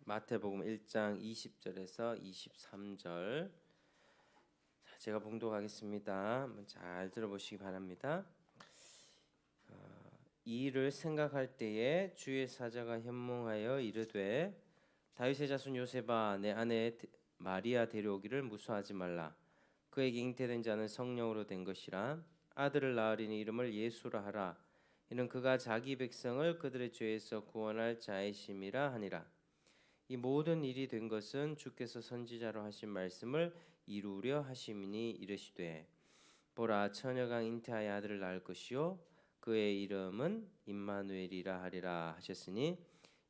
마태복음 1장 20절에서 23절. 제가 봉독하겠습니다. 한번 잘 들어보시기 바랍니다. 이 일을 생각할 때에 주의 사자가 현몽하여 이르되 다윗의 자손 요셉아 내 아내 마리아 데려오기를 무수하지 말라. 그에게 잉태된 자는 성령으로 된 것이라. 아들을 낳으리니 이름을 예수라 하라. 이는 그가 자기 백성을 그들의 죄에서 구원할 자이심이라 하니라. 이 모든 일이 된 것은 주께서 선지자로 하신 말씀을 이루려 하심이니 이르시되 보라 처녀가 잉태하여 아들을 낳을 것이요 그의 이름은 임마누엘이라 하리라 하셨으니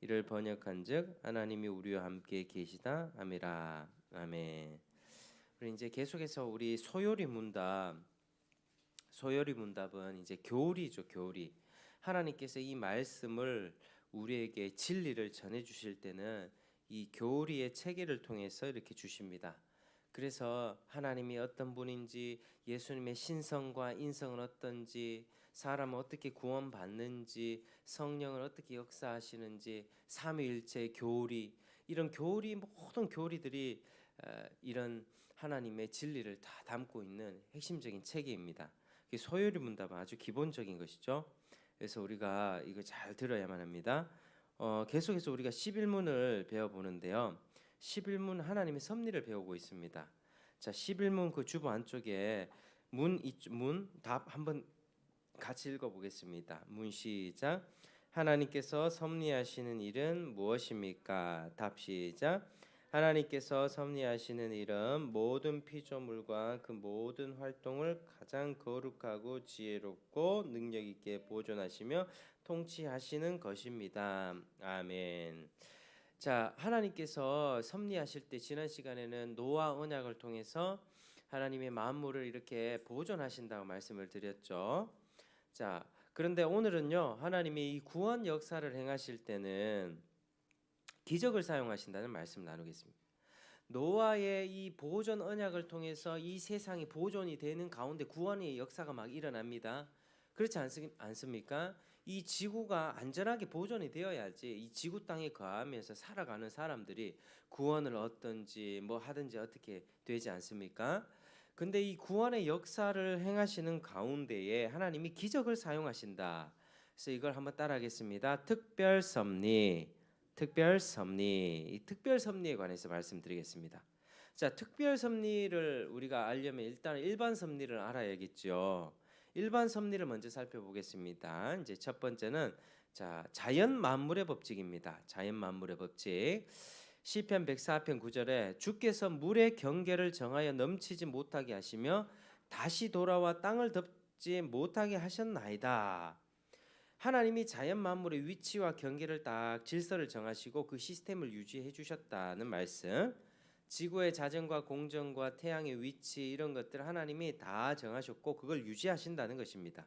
이를 번역한즉 하나님이 우리와 함께 계시다 아미라. 아멘. 우리 이제 계속해서 우리 소요리 문답은 이제 교리죠. 교리. 하나님께서 이 말씀을 우리에게 진리를 전해 주실 때는 이 교리의 체계를 통해서 이렇게 주십니다. 그래서 하나님이 어떤 분인지, 예수님의 신성과 인성은 어떤지, 사람은 어떻게 구원받는지, 성령은 어떻게 역사하시는지, 삼위일체의 교리, 이런 교리 모든 교리들이 이런 하나님의 진리를 다 담고 있는 핵심적인 체계입니다. 소요리 문답은 아주 기본적인 것이죠. 그래서 우리가 이거 잘 들어야만 합니다. 계속해서 우리가 11문을 배워보는데요. 11문 하나님의 섭리를 배우고 있습니다. 자, 11문 그 주보 안쪽에 문 답 한번 같이 읽어보겠습니다. 문 시작. 하나님께서 섭리하시는 일은 무엇입니까? 답 시작. 하나님께서 섭리하시는 일은 모든 피조물과 그 모든 활동을 가장 거룩하고 지혜롭고 능력 있게 보존하시며 통치하시는 것입니다. 아멘. 자, 하나님께서 섭리하실 때 지난 시간에는 노아 언약을 통해서 하나님의 만물을 이렇게 보존하신다고 말씀을 드렸죠. 자, 그런데 오늘은요, 하나님이 이 구원 역사를 행하실 때는 기적을 사용하신다는 말씀 나누겠습니다. 노아의 이 보존 언약을 통해서 이 세상이 보존이 되는 가운데 구원의 역사가 막 일어납니다. 그렇지 않습니까? 이 지구가 안전하게 보존이 되어야지 이 지구 땅에 거하면서 살아가는 사람들이 구원을 얻든지 뭐 하든지 어떻게 되지 않습니까? 근데 이 구원의 역사를 행하시는 가운데에 하나님이 기적을 사용하신다. 그래서 이걸 한번 따라하겠습니다. 특별 섭리. 이 특별 섭리에 관해서 말씀드리겠습니다. 자, 특별 섭리를 우리가 알려면 일단 일반 섭리를 알아야겠죠. 일반 섭리를 먼저 살펴보겠습니다. 이제 첫 번째는 자연 만물의 법칙입니다. 자연 만물의 법칙. 시편 104편 9절에 주께서 물의 경계를 정하여 넘치지 못하게 하시며 다시 돌아와 땅을 덮지 못하게 하셨나이다. 하나님이 자연 만물의 위치와 경계를 딱 질서를 정하시고 그 시스템을 유지해 주셨다는 말씀. 지구의 자전과 공전과 태양의 위치 이런 것들 하나님이 다 정하셨고 그걸 유지하신다는 것입니다.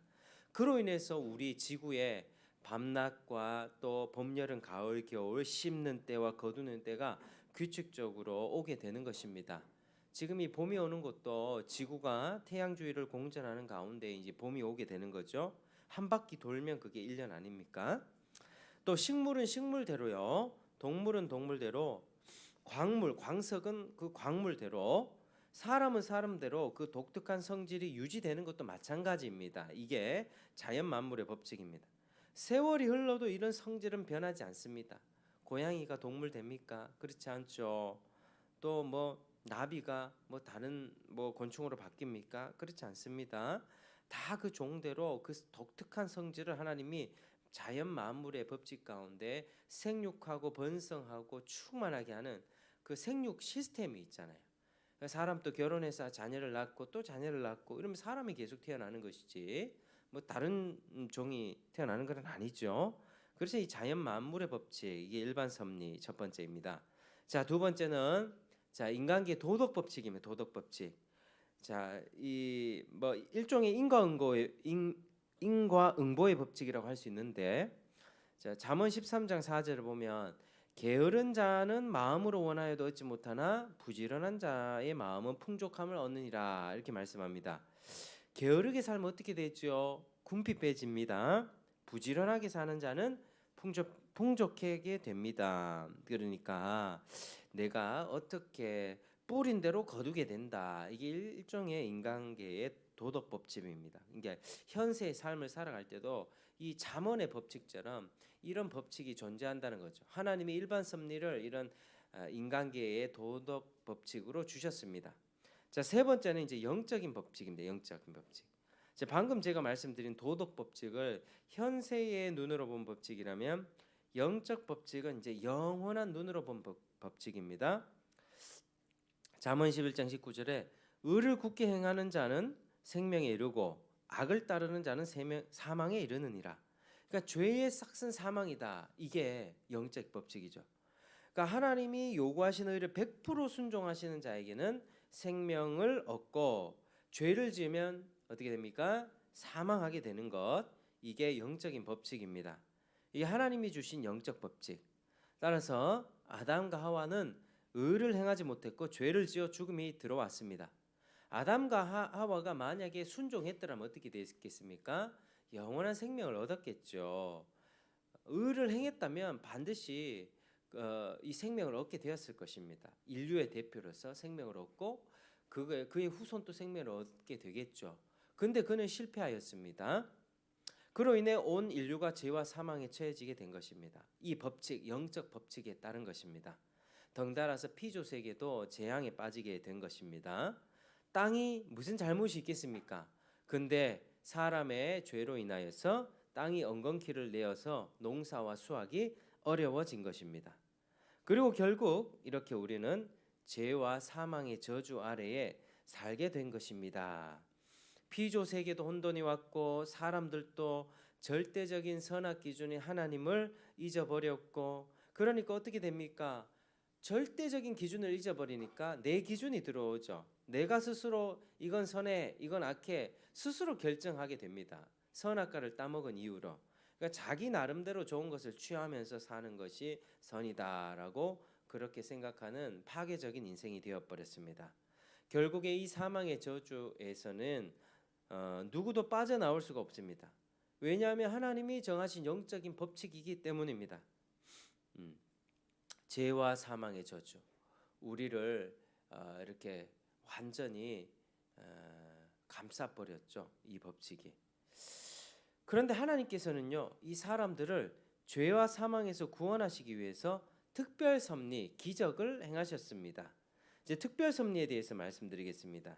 그로 인해서 우리 지구에 밤낮과 또 봄, 여름, 가을, 겨울 심는 때와 거두는 때가 규칙적으로 오게 되는 것입니다. 지금 이 봄이 오는 것도 지구가 태양 주위를 공전하는 가운데 이제 봄이 오게 되는 거죠. 한 바퀴 돌면 그게 1년 아닙니까? 또 식물은 식물대로요. 동물은 동물대로, 광석은 그 광물대로, 사람은 사람대로 그 독특한 성질이 유지되는 것도 마찬가지입니다. 이게 자연 만물의 법칙입니다. 세월이 흘러도 이런 성질은 변하지 않습니다. 고양이가 동물 됩니까? 그렇지 않죠. 또 뭐 나비가 뭐 다른 뭐 곤충으로 바뀝니까? 그렇지 않습니다. 다 그 종대로 그 독특한 성질을 하나님이 자연 만물의 법칙 가운데 생육하고 번성하고 충만하게 하는 그 생육 시스템이 있잖아요. 사람도 결혼해서 자녀를 낳고 또 자녀를 낳고 이러면 사람이 계속 태어나는 것이지 뭐 다른 종이 태어나는 건 아니죠. 그래서 이 자연 만물의 법칙 이게 일반 섭리 첫 번째입니다. 자, 두 번째는 인간계의 도덕 법칙입니다. 도덕 법칙. 자, 이 뭐 일종의 인과응보의 법칙이라고 할 수 있는데, 자, 잠언 13장 4절을 보면 게으른 자는 마음으로 원하여도 얻지 못하나 부지런한 자의 마음은 풍족함을 얻느니라 이렇게 말씀합니다. 게으르게 살면 어떻게 되죠? 궁핍해집니다. 부지런하게 사는 자는 풍족하게 됩니다. 그러니까 내가 어떻게 뿌린 대로 거두게 된다. 이게 일종의 인간계의 도덕 법칙입니다. 이게 현세의 삶을 살아갈 때도 이 잠언의 법칙처럼 이런 법칙이 존재한다는 거죠. 하나님이 일반 섭리를 이런 인간계의 도덕 법칙으로 주셨습니다. 자, 세 번째는 이제 영적인 법칙입니다. 영적인 법칙. 자, 방금 제가 말씀드린 도덕 법칙을 현세의 눈으로 본 법칙이라면 영적 법칙은 이제 영원한 눈으로 본 법칙입니다. 잠언 11장 19절에 의를 굳게 행하는 자는 생명에 이르고 악을 따르는 자는 사망에 이르느니라. 그러니까 죄의 싹슨 사망이다. 이게 영적 법칙이죠. 그러니까 하나님이 요구하시는 의를 100% 순종하시는 자에게는 생명을 얻고 죄를 지으면 어떻게 됩니까? 사망하게 되는 것. 이게 영적인 법칙입니다. 이게 하나님이 주신 영적 법칙. 따라서 아담과 하와는 의를 행하지 못했고 죄를 지어 죽음이 들어왔습니다. 아담과 하와가 만약에 순종했더라면 어떻게 됐겠습니까? 영원한 생명을 얻었겠죠. 의를 행했다면 반드시 이 생명을 얻게 되었을 것입니다. 인류의 대표로서 생명을 얻고 그의 후손도 생명을 얻게 되겠죠. 근데 그는 실패하였습니다. 그로 인해 온 인류가 죄와 사망에 처해지게 된 것입니다. 이 법칙, 영적 법칙에 따른 것입니다. 덩달아서 피조 세계도 재앙에 빠지게 된 것입니다. 땅이 무슨 잘못이 있겠습니까? 근데 사람의 죄로 인하여서 땅이 엉겅퀴를 내어서 농사와 수확이 어려워진 것입니다. 그리고 결국 이렇게 우리는 죄와 사망의 저주 아래에 살게 된 것입니다. 피조 세계도 혼돈이 왔고 사람들도 절대적인 선악 기준인 하나님을 잊어버렸고, 그러니까 어떻게 됩니까? 절대적인 기준을 잊어버리니까 내 기준이 들어오죠. 내가 스스로 이건 선해, 이건 악해 스스로 결정하게 됩니다. 선악과를 따먹은 이유로. 그러니까 자기 나름대로 좋은 것을 취하면서 사는 것이 선이다라고 그렇게 생각하는 파괴적인 인생이 되어버렸습니다. 결국에 이 사망의 저주에서는 누구도 빠져나올 수가 없습니다. 왜냐하면 하나님이 정하신 영적인 법칙이기 때문입니다. 죄와 사망의 저주, 우리를 이렇게 완전히 감싸버렸죠. 이 법칙이. 그런데 하나님께서는요, 이 사람들을 죄와 사망에서 구원하시기 위해서 특별 섭리, 기적을 행하셨습니다. 이제 특별 섭리에 대해서 말씀드리겠습니다.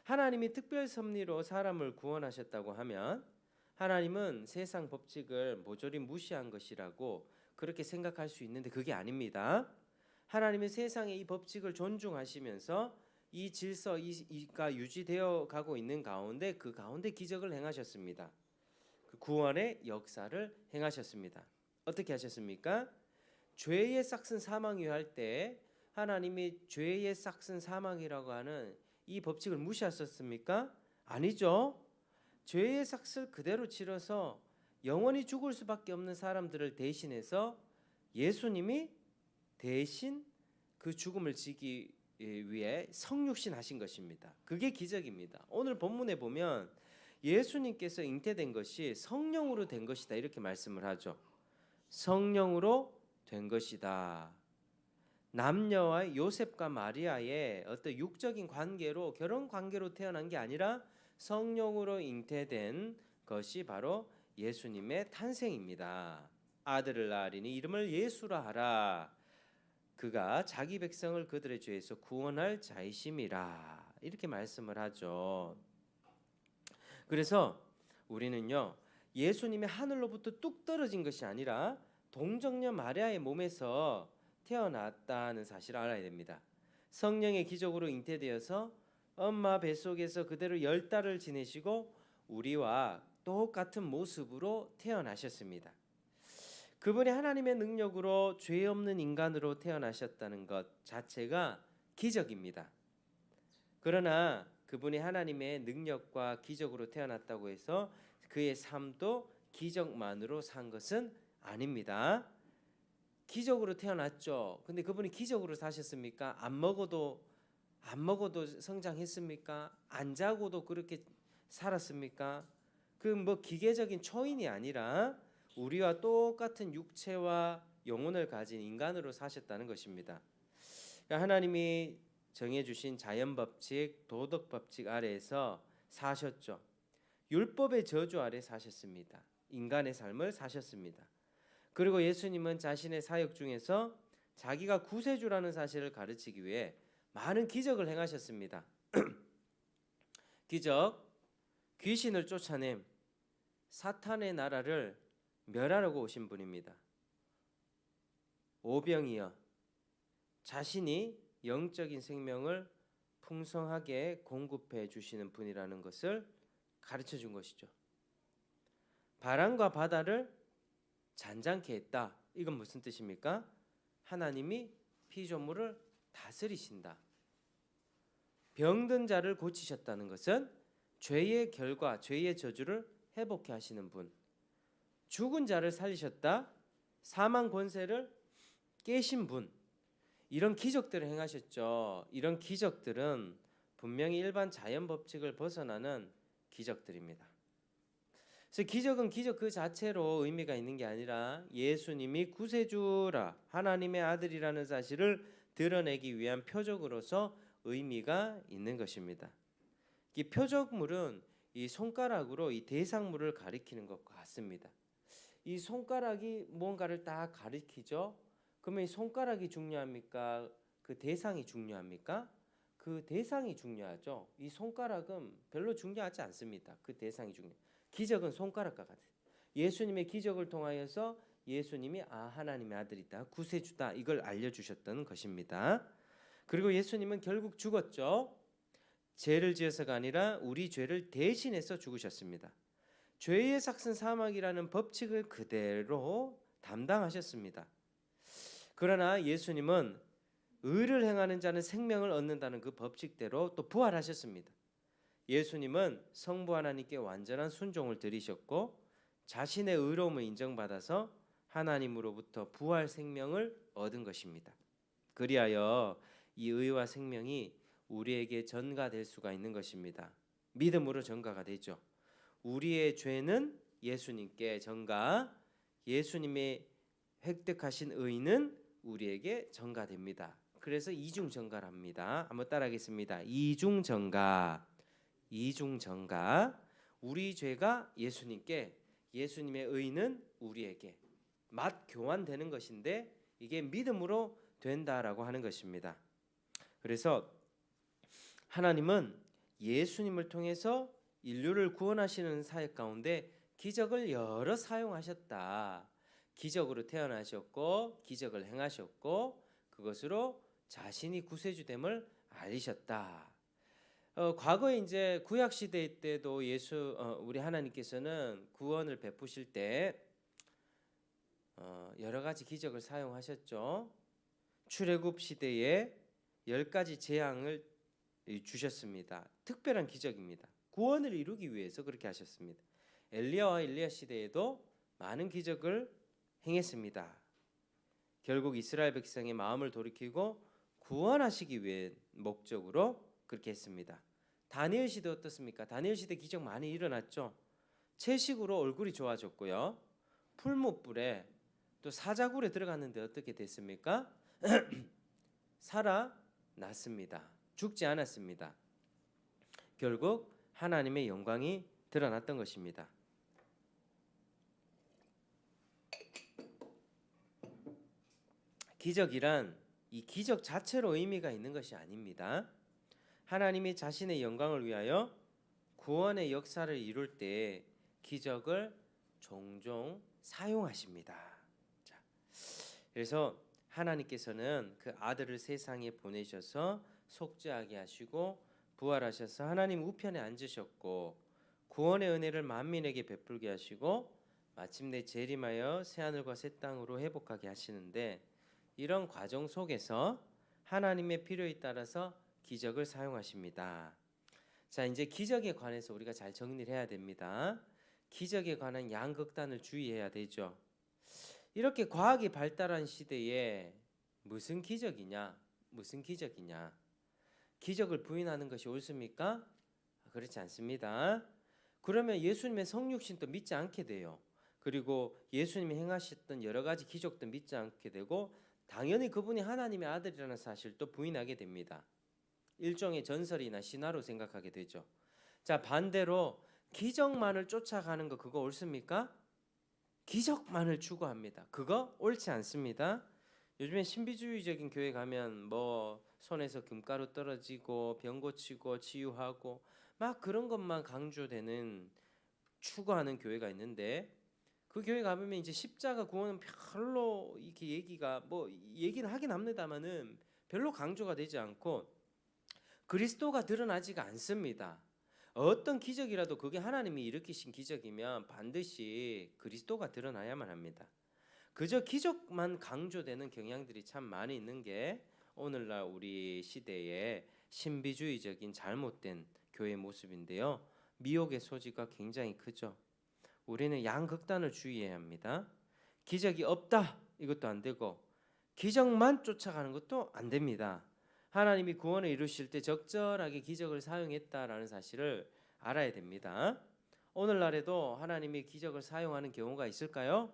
하나님이 특별 섭리로 사람을 구원하셨다고 하면 하나님은 세상 법칙을 모조리 무시한 것이라고 그렇게 생각할 수 있는데 그게 아닙니다. 하나님은 세상의 이 법칙을 존중하시면서 이 질서가 유지되어 가고 있는 가운데 그 가운데 기적을 행하셨습니다. 그 구원의 역사를 행하셨습니다. 어떻게 하셨습니까? 죄의 싹슨 사망이 할 때 하나님이 죄의 싹슨 사망이라고 하는 이 법칙을 무시하셨습니까? 아니죠. 죄의 삭슬 그대로 치러서 영원히 죽을 수밖에 없는 사람들을 대신해서 예수님이 대신 그 죽음을 지기 위해 성육신하신 것입니다. 그게 기적입니다. 오늘 본문에 보면 예수님께서 잉태된 것이 성령으로 된 것이다 이렇게 말씀을 하죠. 성령으로 된 것이다. 남녀와 요셉과 마리아의 어떤 육적인 관계로, 결혼 관계로 태어난 게 아니라 성령으로 잉태된 것이 바로 예수님의 탄생입니다. 아들을 낳으리니 이름을 예수라 하라. 그가 자기 백성을 그들의 죄에서 구원할 자이심이라. 이렇게 말씀을 하죠. 그래서 우리는요, 예수님이 하늘로부터 뚝 떨어진 것이 아니라 동정녀 마리아의 몸에서 태어났다는 사실을 알아야 됩니다. 성령의 기적으로 잉태되어서 엄마 뱃속에서 그대로 10달을 지내시고 우리와 똑같은 모습으로 태어나셨습니다. 그분이 하나님의 능력으로 죄 없는 인간으로 태어나셨다는 것 자체가 기적입니다. 그러나 그분이 하나님의 능력과 기적으로 태어났다고 해서 그의 삶도 기적만으로 산 것은 아닙니다. 기적으로 태어났죠. 근데 그분이 기적으로 사셨습니까? 안 먹어도 성장했습니까? 안 자고도 그렇게 살았습니까? 그 뭐 기계적인 초인이 아니라 우리와 똑같은 육체와 영혼을 가진 인간으로 사셨다는 것입니다. 하나님이 정해주신 자연 법칙, 도덕 법칙 아래에서 사셨죠. 율법의 저주 아래 사셨습니다. 인간의 삶을 사셨습니다. 그리고 예수님은 자신의 사역 중에서 자기가 구세주라는 사실을 가르치기 위해 많은 기적을 행하셨습니다. 기적, 귀신을 쫓아냄, 사탄의 나라를 멸하려고 오신 분입니다. 오병이어 자신이 영적인 생명을 풍성하게 공급해 주시는 분이라는 것을 가르쳐 준 것이죠. 바람과 바다를 잔잔케 했다. 이건 무슨 뜻입니까? 하나님이 피조물을 다스리신다. 병든 자를 고치셨다는 것은 죄의 결과, 죄의 저주를 회복해 하시는 분. 죽은 자를 살리셨다. 사망 권세를 깨신 분. 이런 기적들을 행하셨죠. 이런 기적들은 분명히 일반 자연 법칙을 벗어나는 기적들입니다. 그래서 기적은 기적 그 자체로 의미가 있는 게 아니라 예수님이 구세주라 하나님의 아들이라는 사실을 드러내기 위한 표적으로서 의미가 있는 것입니다. 이 표적물은 이 손가락으로 이 대상물을 가리키는 것과 같습니다. 이 손가락이 뭔가를 딱 가리키죠. 그러면 이 손가락이 중요합니까? 그 대상이 중요합니까? 그 대상이 중요하죠. 이 손가락은 별로 중요하지 않습니다. 그 대상이 중요해요. 기적은 손가락과 같아요. 예수님의 기적을 통하여서 예수님이 하나님의 아들이다, 구세주다 이걸 알려주셨던 것입니다. 그리고 예수님은 결국 죽었죠. 죄를 지어서가 아니라 우리 죄를 대신해서 죽으셨습니다. 죄의 삭슨 사망이라는 법칙을 그대로 담당하셨습니다. 그러나 예수님은 의를 행하는 자는 생명을 얻는다는 그 법칙대로 또 부활하셨습니다. 예수님은 성부 하나님께 완전한 순종을 드리셨고 자신의 의로움을 인정받아서 하나님으로부터 부활 생명을 얻은 것입니다. 그리하여 이 의와 생명이 우리에게 전가될 수가 있는 것입니다. 믿음으로 전가가 되죠. 우리의 죄는 예수님께 전가, 예수님의 획득하신 의는 우리에게 전가됩니다. 그래서 이중 전가를 합니다. 한번 따라하겠습니다. 이중 전가. 이중 전가. 우리 죄가 예수님께, 예수님의 의는 우리에게 맛 교환되는 것인데 이게 믿음으로 된다라고 하는 것입니다. 그래서 하나님은 예수님을 통해서 인류를 구원하시는 사역 가운데 기적을 여러 사용하셨다. 기적으로 태어나셨고 기적을 행하셨고 그것으로 자신이 구세주됨을 알리셨다. 과거에 이제 구약 시대 때도 우리 하나님께서는 구원을 베푸실 때 여러 가지 기적을 사용하셨죠. 출애굽 시대에 10가지 재앙을 주셨습니다. 특별한 기적입니다. 구원을 이루기 위해서 그렇게 하셨습니다. 엘리야와 엘리야 시대에도 많은 기적을 행했습니다. 결국 이스라엘 백성의 마음을 돌이키고 구원하시기 위해 목적으로 그렇게 했습니다. 다니엘 시대 어떻습니까? 다니엘 시대 기적 많이 일어났죠. 채식으로 얼굴이 좋아졌고요. 풀무불에 또 사자굴에 들어갔는데 어떻게 됐습니까? 살아났습니다. 죽지 않았습니다. 결국 하나님의 영광이 드러났던 것입니다. 기적이란 이 기적 자체로 의미가 있는 것이 아닙니다. 하나님이 자신의 영광을 위하여 구원의 역사를 이룰 때 기적을 종종 사용하십니다. 자, 그래서 하나님께서는 그 아들을 세상에 보내셔서 속죄하게 하시고 부활하셔서 하나님 우편에 앉으셨고 구원의 은혜를 만민에게 베풀게 하시고 마침내 재림하여 새하늘과 새 땅으로 회복하게 하시는데 이런 과정 속에서 하나님의 필요에 따라서 기적을 사용하십니다. 자, 이제 기적에 관해서 우리가 잘 정리를 해야 됩니다. 기적에 관한 양극단을 주의해야 되죠. 이렇게 과학이 발달한 시대에 무슨 기적이냐? 무슨 기적이냐? 기적을 부인하는 것이 옳습니까? 그렇지 않습니다. 그러면 예수님의 성육신도 믿지 않게 돼요. 그리고 예수님이 행하셨던 여러 가지 기적도 믿지 않게 되고 당연히 그분이 하나님의 아들이라는 사실도 부인하게 됩니다. 일종의 전설이나 신화로 생각하게 되죠. 자, 반대로 기적만을 쫓아가는 거 그거 옳습니까? 기적만을 추구합니다. 그거 옳지 않습니다. 요즘에 신비주의적인 교회 가면 뭐 손에서 금가루 떨어지고 병 고치고 치유하고 막 그런 것만 강조되는 추구하는 교회가 있는데 그 교회 가보면 이제 십자가 구원은 별로 이렇게 얘기가 뭐 얘기는 하긴 합니다만은 별로 강조가 되지 않고 그리스도가 드러나지가 않습니다. 어떤 기적이라도 그게 하나님이 일으키신 기적이면 반드시 그리스도가 드러나야만 합니다. 그저 기적만 강조되는 경향들이 참 많이 있는 게 오늘날 우리 시대의 신비주의적인 잘못된 교회 모습인데요. 미혹의 소지가 굉장히 크죠. 우리는 양극단을 주의해야 합니다. 기적이 없다 이것도 안 되고 기적만 쫓아가는 것도 안 됩니다. 하나님이 구원을 이루실 때 적절하게 기적을 사용했다라는 사실을 알아야 됩니다. 오늘날에도 하나님이 기적을 사용하는 경우가 있을까요?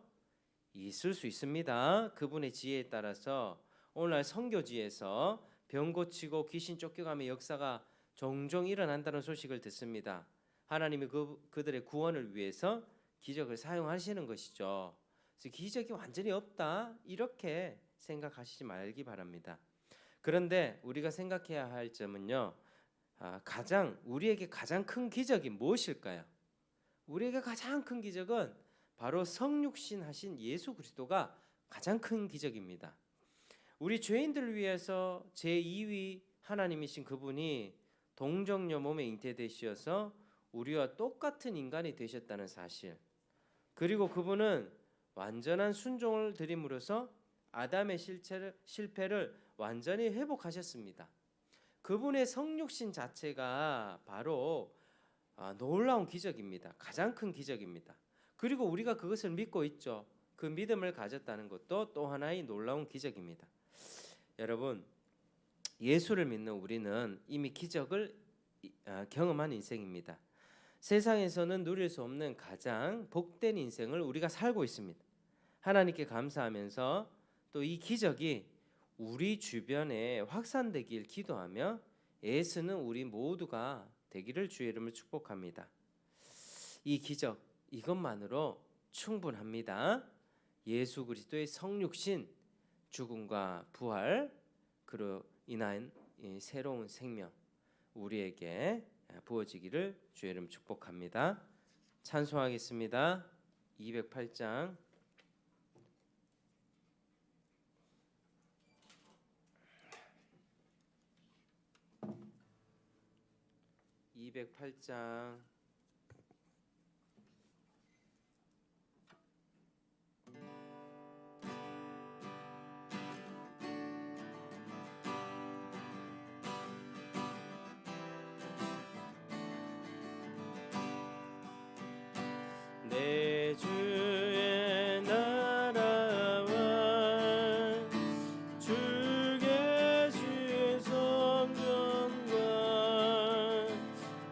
있을 수 있습니다. 그분의 지혜에 따라서 오늘날 선교지에서 병 고치고 귀신 쫓겨가며 역사가 종종 일어난다는 소식을 듣습니다. 하나님이 그들의 구원을 위해서 기적을 사용하시는 것이죠. 그래서 기적이 완전히 없다 이렇게 생각하시지 말기 바랍니다. 그런데 우리가 생각해야 할 점은요. 우리에게 가장 큰 기적이 무엇일까요? 우리에게 가장 큰 기적은 바로 성육신 하신 예수 그리스도가 가장 큰 기적입니다. 우리 죄인들을 위해서 제2위 하나님이신 그분이 동정녀 몸에 잉태되셔서 우리와 똑같은 인간이 되셨다는 사실, 그리고 그분은 완전한 순종을 드림으로써 아담의 실패를 완전히 회복하셨습니다. 그분의 성육신 자체가 바로 놀라운 기적입니다. 가장 큰 기적입니다. 그리고 우리가 그것을 믿고 있죠. 그 믿음을 가졌다는 것도 또 하나의 놀라운 기적입니다. 여러분, 예수를 믿는 우리는 이미 기적을 경험한 인생입니다. 세상에서는 누릴 수 없는 가장 복된 인생을 우리가 살고 있습니다. 하나님께 감사하면서 또 이 기적이 우리 주변에 확산되길 기도하며 애쓰는 우리 모두가 되기를 주의 이름으로 축복합니다. 이 기적 이것만으로 충분합니다. 예수 그리스도의 성육신, 죽음과 부활, 그로 인한 새로운 생명 우리에게 부어지기를 주의 이름 축복합니다. 찬송하겠습니다. 208장 208장 내 주의 나라와 주께 주신 성전과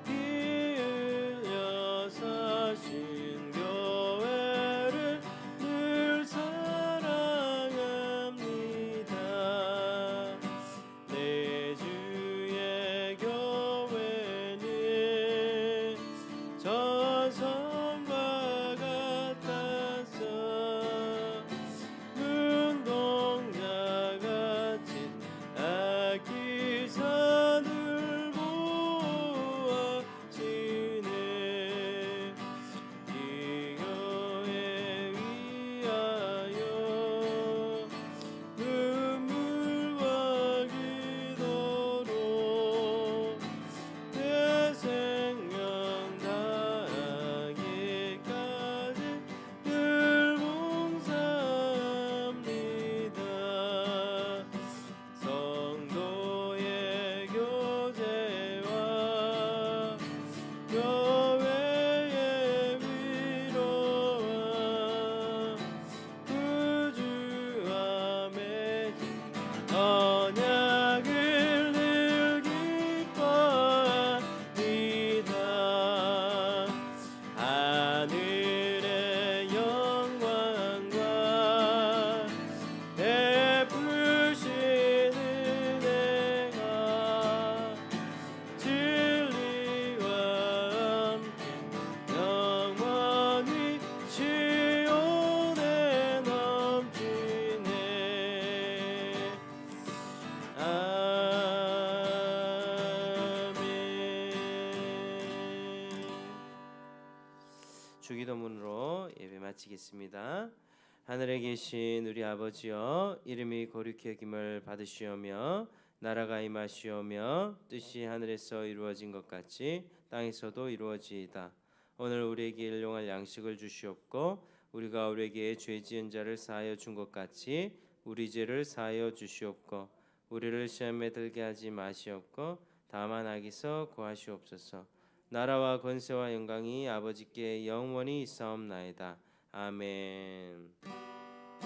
피 주기도문으로 예배 마치겠습니다. 하늘에 계신 우리 아버지여, 이름이 거룩히 여김을 받으시오며 나라가 임하시오며 뜻이 하늘에서 이루어진 것 같이 땅에서도 이루어지이다. 오늘 우리에게 일용할 양식을 주시옵고 우리가 우리에게 죄 지은 자를 사하여 준 것 같이 우리 죄를 사하여 주시옵고 우리를 시험에 들게 하지 마시옵고 다만 악에서 구하시옵소서. 나라와 권세와 영광이 아버지께 영원히 있사옵나이다. 아멘.